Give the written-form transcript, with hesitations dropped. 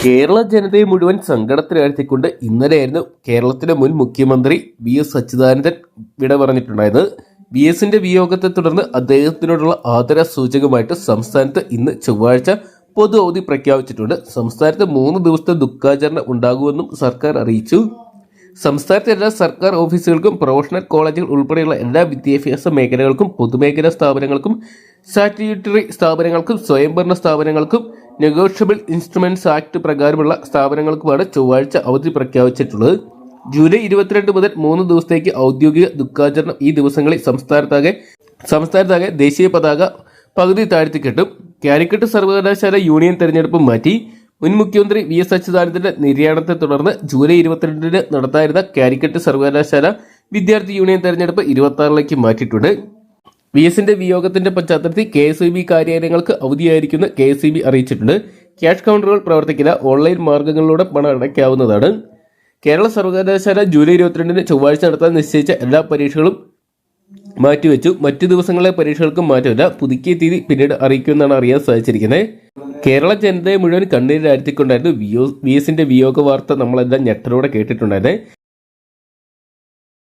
കേരള ജനതയെ മുഴുവൻ സങ്കടത്തിലാഴ്ത്തിക്കൊണ്ട് ഇന്നലെയായിരുന്നു കേരളത്തിലെ മുൻ മുഖ്യമന്ത്രി വി.എസ്. അച്യുതാനന്ദൻ വിട പറഞ്ഞിട്ടുണ്ടായത്. വി.എസിന്റെ വിയോഗത്തെ തുടർന്ന് അദ്ദേഹത്തിനോടുള്ള ആദര സൂചകമായിട്ട് സംസ്ഥാനത്ത് ഇന്ന് ചൊവ്വാഴ്ച പൊതു അവധി പ്രഖ്യാപിച്ചിട്ടുണ്ട്. സംസ്ഥാനത്ത് 3 ദിവസത്തെ ദുഃഖാചരണം ഉണ്ടാകുമെന്നും സർക്കാർ അറിയിച്ചു. സംസ്ഥാനത്തെ എല്ലാ സർക്കാർ ഓഫീസുകൾക്കും പ്രൊഫഷണൽ കോളേജുകൾ ഉൾപ്പെടെയുള്ള എല്ലാ വിദ്യാഭ്യാസ മേഖലകൾക്കും പൊതുമേഖലാ സ്ഥാപനങ്ങൾക്കും സ്റ്റാറ്റ്യൂട്ടറി സ്ഥാപനങ്ങൾക്കും സ്വയംഭരണ സ്ഥാപനങ്ങൾക്കും നെഗോഷ്യബിൾ ഇൻസ്ട്രുമെന്റ്സ് ആക്ട് പ്രകാരമുള്ള സ്ഥാപനങ്ങൾക്കുമാണ് ചൊവ്വാഴ്ച അവധി പ്രഖ്യാപിച്ചിട്ടുള്ളത്. ജൂലൈ 22 മുതൽ 3 ദിവസത്തേക്ക് ഔദ്യോഗിക ദുഃഖാചരണം ഈ ദിവസങ്ങളിൽ സംസ്ഥാനത്താകെ ദേശീയ പതാക പകുതി താഴ്ത്തിക്കെട്ടും. കാലിക്കറ്റ് സർവകലാശാല യൂണിയൻ തെരഞ്ഞെടുപ്പ് മാറ്റി. മുൻ മുഖ്യമന്ത്രി വി.എസ്. അച്യുതാനന്ദന്റെ നിര്യാണത്തെ തുടർന്ന് ജൂലൈ 22 നടത്താനിരുന്ന കാലിക്കറ്റ് സർവകലാശാല വിദ്യാർത്ഥി യൂണിയൻ തെരഞ്ഞെടുപ്പ് 26 മാറ്റിയിട്ടുണ്ട്. വി.എസിന്റെ വിയോഗത്തിന്റെ പശ്ചാത്തലത്തിൽ കെ.എസ്.ഇ.ബി കാര്യാലയങ്ങൾക്ക് അവധിയായിരിക്കുമെന്ന് കെ.എസ്.ഇ.ബി അറിയിച്ചിട്ടുണ്ട്. ക്യാഷ് കൗണ്ടറുകൾ പ്രവർത്തിക്കില്ല. ഓൺലൈൻ മാർഗങ്ങളിലൂടെ പണം അടയ്ക്കാവുന്നതാണ്. കേരള സർവകലാശാല ജൂലൈ 22 ചൊവ്വാഴ്ച നടത്താൻ നിശ്ചയിച്ച എല്ലാ പരീക്ഷകളും മാറ്റിവെച്ചു. മറ്റു ദിവസങ്ങളിലെ പരീക്ഷകൾക്കും മാറ്റമില്ല. പുതുക്കിയ തീയതി പിന്നീട് അറിയിക്കുമെന്നാണ് അറിയാൻ സാധിച്ചിരിക്കുന്നത്. കേരള ജനതയെ മുഴുവൻ കണ്ണീരിലാഴ്ത്തിക്കൊണ്ടായിരുന്നു വി.എസിന്റെ വിയോഗ വാർത്ത നമ്മളെല്ലാം ഞെട്ടലോടെ കേട്ടിട്ടുണ്ടായിരുന്നത്.